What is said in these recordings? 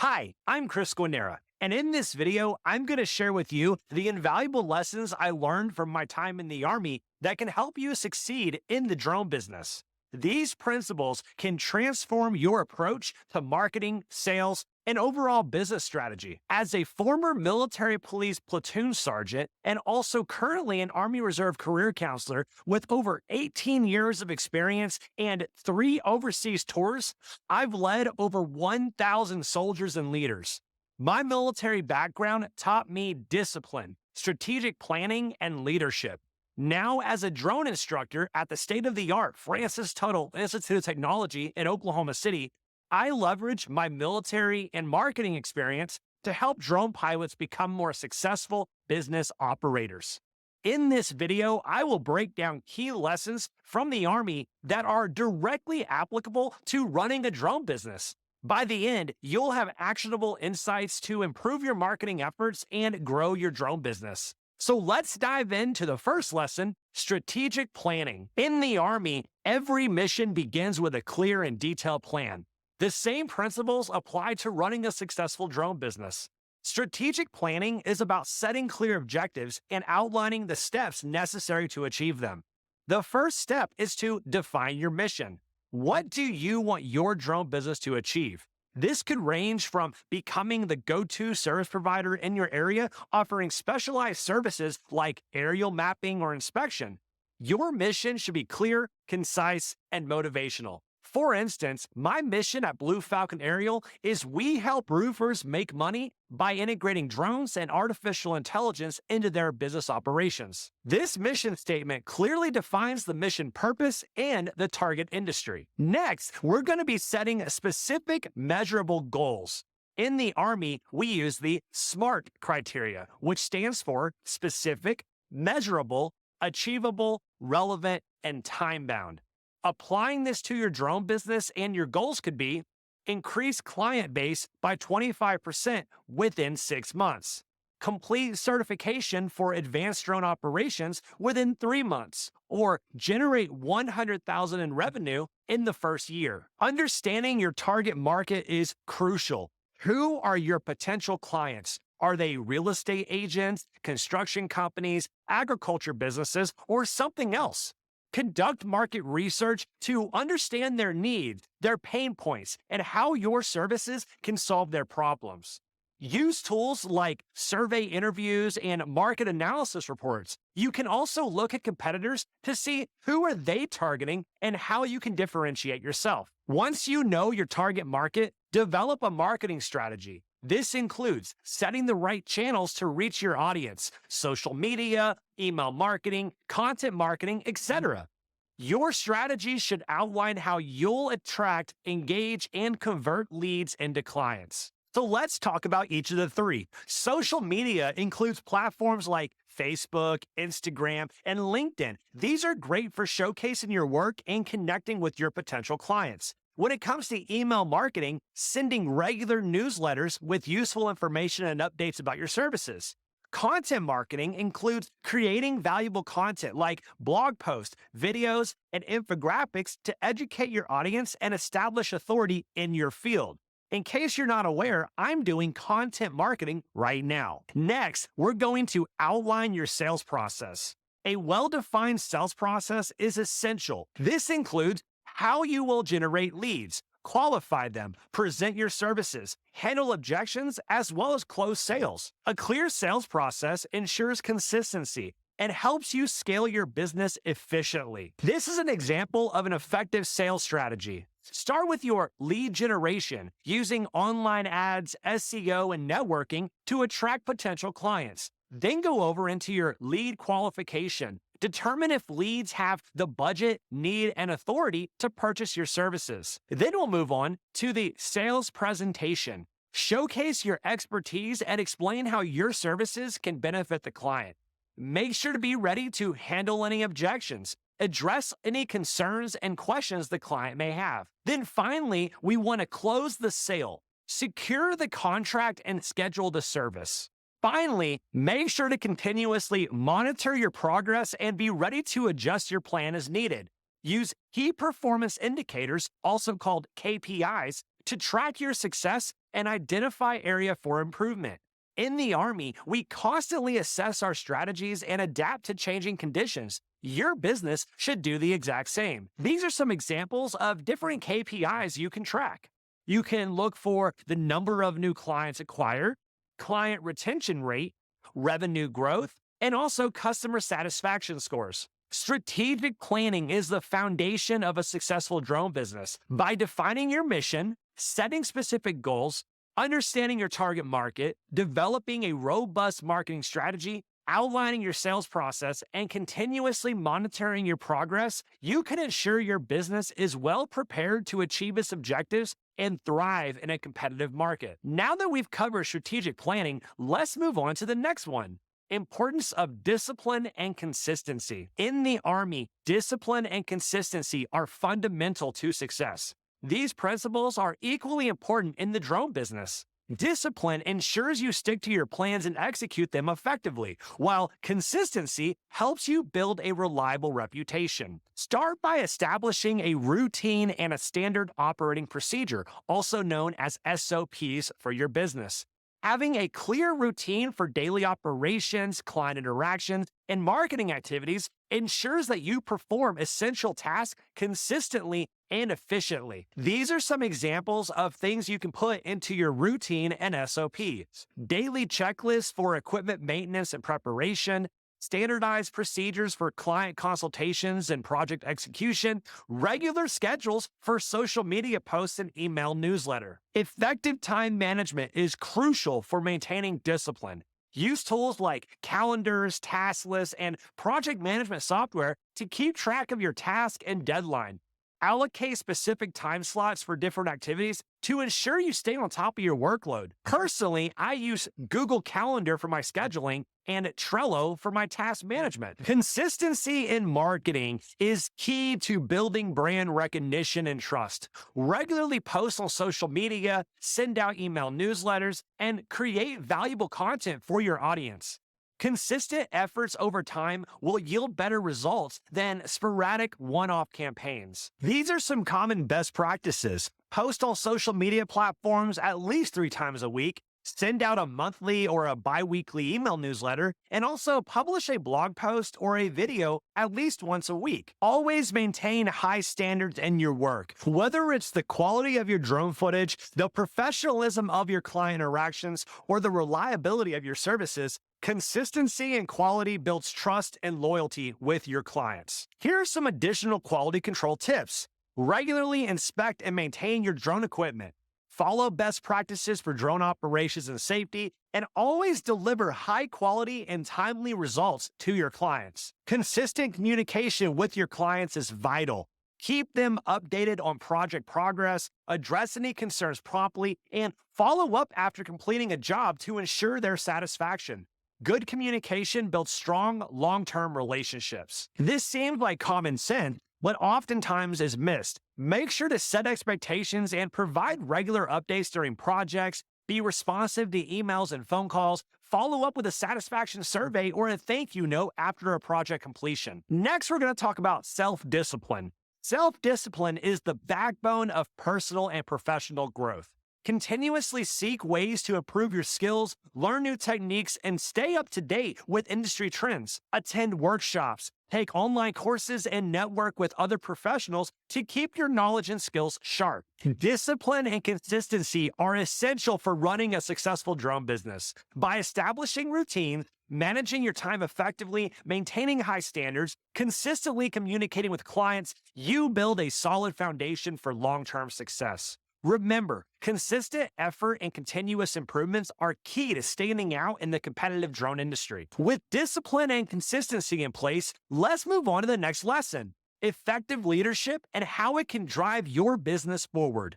Hi, I'm Chris Guarnera, and in this video, I'm going to share with you the invaluable lessons I learned from my time in the Army that can help you succeed in the drone business. These principles can transform your approach to marketing, sales, and overall business strategy. As a former military police platoon sergeant and also currently an Army Reserve career counselor with over 18 years of experience and 3 overseas tours, I've led over 1,000 soldiers and leaders. My military background taught me discipline, strategic planning, and leadership. Now, as a drone instructor at the state-of-the-art Francis Tuttle Institute of Technology in Oklahoma City, I leverage my military and marketing experience to help drone pilots become more successful business operators. In this video, I will break down key lessons from the Army that are directly applicable to running a drone business. By the end, you'll have actionable insights to improve your marketing efforts and grow your drone business. So let's dive into the first lesson, strategic planning. In the Army, every mission begins with a clear and detailed plan. The same principles apply to running a successful drone business. Strategic planning is about setting clear objectives and outlining the steps necessary to achieve them. The first step is to define your mission. What do you want your drone business to achieve? This could range from becoming the go-to service provider in your area, offering specialized services like aerial mapping or inspection. Your mission should be clear, concise, and motivational. For instance, my mission at Blue Falcon Aerial is we help roofers make money by integrating drones and artificial intelligence into their business operations. This mission statement clearly defines the mission purpose and the target industry. Next, we're going to be setting specific measurable goals. In the Army, we use the SMART criteria, which stands for specific, measurable, achievable, relevant, and time-bound. Applying this to your drone business and your goals could be increase client base by 25% within 6 months, complete certification for advanced drone operations within 3 months, or generate $100,000 in revenue in the first year. Understanding your target market is crucial. Who are your potential clients? Are they real estate agents, construction companies, agriculture businesses, or something else? Conduct market research to understand their needs, their pain points, and how your services can solve their problems. Use tools like survey interviews and market analysis reports. You can also look at competitors to see who are they targeting and how you can differentiate yourself. Once you know your target market, develop a marketing strategy. This includes setting the right channels to reach your audience, social media, email marketing, content marketing, etc. Your strategy should outline how you'll attract, engage, and convert leads into clients. So let's talk about each of the three. Social media includes platforms like Facebook, Instagram, and LinkedIn. These are great for showcasing your work and connecting with your potential clients. When it comes to email marketing, sending regular newsletters with useful information and updates about your services. Content marketing includes creating valuable content like blog posts, videos, and infographics to educate your audience and establish authority in your field. In case you're not aware, I'm doing content marketing right now. Next, we're going to outline your sales process. A well-defined sales process is essential. This includes how you will generate leads, qualify them, present your services, handle objections, as well as close sales. A clear sales process ensures consistency and helps you scale your business efficiently. This is an example of an effective sales strategy. Start with your lead generation using online ads, SEO, and networking to attract potential clients. Then go over into your lead qualification. Determine if leads have the budget, need, and authority to purchase your services. Then we'll move on to the sales presentation. Showcase your expertise and explain how your services can benefit the client. Make sure to be ready to handle any objections. Address any concerns and questions the client may have. Then finally, we want to close the sale. Secure the contract and schedule the service. Finally, make sure to continuously monitor your progress and be ready to adjust your plan as needed. Use key performance indicators, also called KPIs, to track your success and identify area for improvement. In the Army, we constantly assess our strategies and adapt to changing conditions. Your business should do the exact same. These are some examples of different KPIs you can track. You can look for the number of new clients acquired, client retention rate, revenue growth, and also customer satisfaction scores. Strategic planning is the foundation of a successful drone business. By defining your mission, setting specific goals, understanding your target market, developing a robust marketing strategy, outlining your sales process, and continuously monitoring your progress, you can ensure your business is well prepared to achieve its objectives and thrive in a competitive market. Now that we've covered strategic planning, let's move on to the next one. Importance of discipline and consistency. In the Army, discipline and consistency are fundamental to success. These principles are equally important in the drone business. Discipline ensures you stick to your plans and execute them effectively, while consistency helps you build a reliable reputation. Start by establishing a routine and a standard operating procedure, also known as SOPs, for your business. Having a clear routine for daily operations, client interactions, and marketing activities ensures that you perform essential tasks consistently and efficiently. These are some examples of things you can put into your routine and SOPs. Daily checklists for equipment maintenance and preparation, standardized procedures for client consultations and project execution, regular schedules for social media posts and email newsletter. Effective time management is crucial for maintaining discipline. Use tools like calendars, task lists, and project management software to keep track of your task and deadline. Allocate specific time slots for different activities to ensure you stay on top of your workload. Personally, I use Google Calendar for my scheduling and Trello for my task management. Consistency in marketing is key to building brand recognition and trust. Regularly post on social media, send out email newsletters, and create valuable content for your audience. Consistent efforts over time will yield better results than sporadic one-off campaigns. These are some common best practices. Post on social media platforms at least 3 times a week, send out a monthly or a bi-weekly email newsletter, and also publish a blog post or a video at least once a week. Always maintain high standards in your work. Whether it's the quality of your drone footage, the professionalism of your client interactions, or the reliability of your services, consistency and quality builds trust and loyalty with your clients. Here are some additional quality control tips. Regularly inspect and maintain your drone equipment. Follow best practices for drone operations and safety, and always deliver high quality and timely results to your clients. Consistent communication with your clients is vital. Keep them updated on project progress, address any concerns promptly, and follow up after completing a job to ensure their satisfaction. Good communication builds strong, long-term relationships. This seems like common sense, but oftentimes is missed. Make sure to set expectations and provide regular updates during projects, be responsive to emails and phone calls, follow up with a satisfaction survey or a thank you note after a project completion. Next, we're going to talk about self-discipline. Self-discipline is the backbone of personal and professional growth. Continuously seek ways to improve your skills, learn new techniques, and stay up to date with industry trends. Attend workshops, take online courses, and network with other professionals to keep your knowledge and skills sharp. Discipline and consistency are essential for running a successful drone business. By establishing routines, managing your time effectively, maintaining high standards, consistently communicating with clients, you build a solid foundation for long-term success. Remember, consistent effort and continuous improvements are key to standing out in the competitive drone industry. With discipline and consistency in place, let's move on to the next lesson: effective leadership and how it can drive your business forward.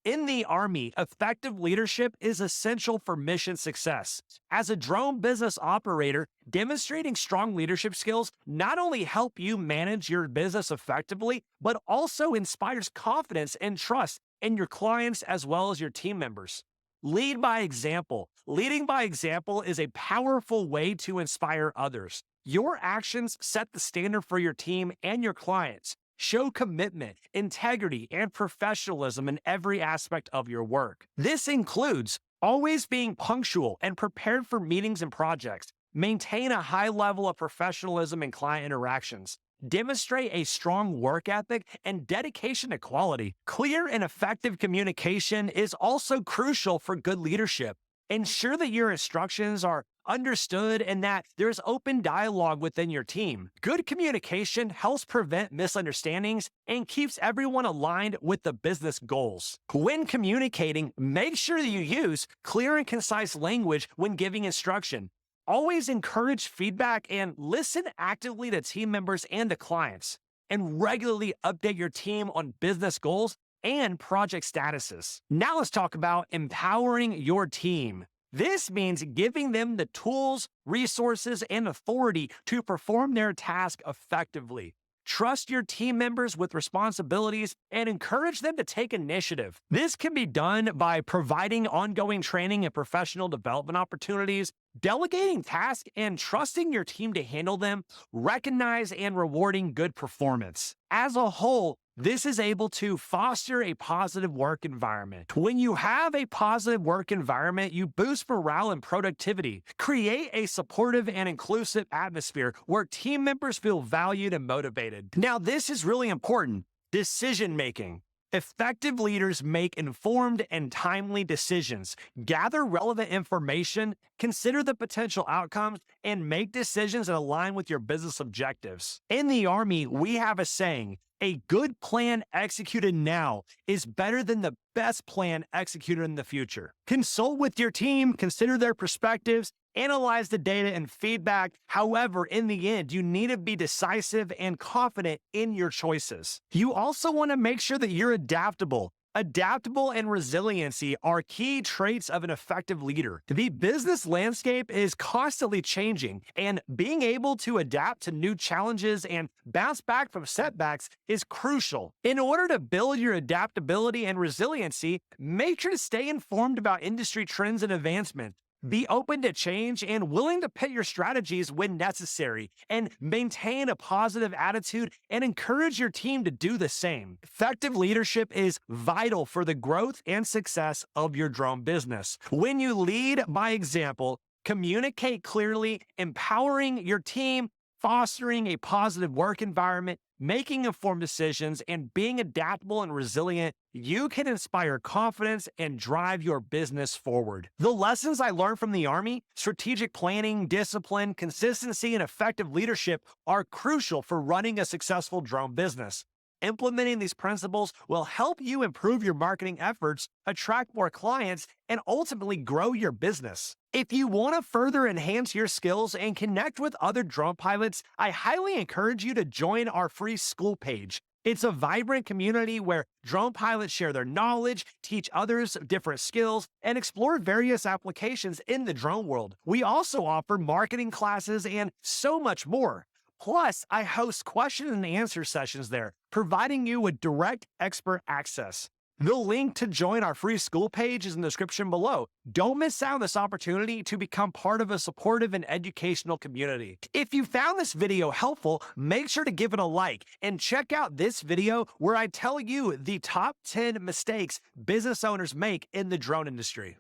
In the Army, effective leadership is essential for mission success. As a drone business operator, demonstrating strong leadership skills not only help you manage your business effectively, but also inspires confidence and trust in your clients as well as your team members. Lead by example. Leading by example is a powerful way to inspire others. Your actions set the standard for your team and your clients. Show commitment, integrity, and professionalism in every aspect of your work. This includes always being punctual and prepared for meetings and projects. Maintain a high level of professionalism in client interactions. Demonstrate a strong work ethic and dedication to quality. Clear and effective communication is also crucial for good leadership. Ensure that your instructions are understood and that there's open dialogue within your team. Good communication helps prevent misunderstandings and keeps everyone aligned with the business goals. When communicating, make sure that you use clear and concise language when giving instruction. Always encourage feedback and listen actively to team members and to clients. And regularly update your team on business goals and project statuses. Now let's talk about empowering your team. This means giving them the tools, resources, and authority to perform their task effectively. Trust your team members with responsibilities and encourage them to take initiative. This can be done by providing ongoing training and professional development opportunities, delegating tasks and trusting your team to handle them, recognize and rewarding good performance. As a whole, this is able to foster a positive work environment. When you have a positive work environment, you boost morale and productivity. Create a supportive and inclusive atmosphere where team members feel valued and motivated. Now, this is really important. Decision making. Effective leaders make informed and timely decisions, gather relevant information, consider the potential outcomes, and make decisions that align with your business objectives. In the Army, we have a saying, a good plan executed now is better than the best plan executed in the future. Consult with your team, consider their perspectives, analyze the data and feedback. However, in the end, you need to be decisive and confident in your choices. You also want to make sure that you're adaptable. Adaptable and resiliency are key traits of an effective leader. The business landscape is constantly changing, and being able to adapt to new challenges and bounce back from setbacks is crucial. In order to build your adaptability and resiliency, make sure to stay informed about industry trends and advancements. Be open to change and willing to pivot your strategies when necessary, and maintain a positive attitude and encourage your team to do the same. Effective leadership is vital for the growth and success of your drone business. When you lead by example, communicate clearly, empowering your team, fostering a positive work environment, making informed decisions, and being adaptable and resilient, you can inspire confidence and drive your business forward. The lessons I learned from the Army, strategic planning, discipline, consistency, and effective leadership are crucial for running a successful drone business. Implementing these principles will help you improve your marketing efforts, attract more clients, and ultimately grow your business. If you want to further enhance your skills and connect with other drone pilots, I highly encourage you to join our free school page. It's a vibrant community where drone pilots share their knowledge, teach others different skills, and explore various applications in the drone world. We also offer marketing classes and so much more. Plus, I host question and answer sessions there, providing you with direct expert access. The link to join our free school page is in the description below. Don't miss out on this opportunity to become part of a supportive and educational community. If you found this video helpful, make sure to give it a like and check out this video where I tell you the top 10 mistakes business owners make in the drone industry.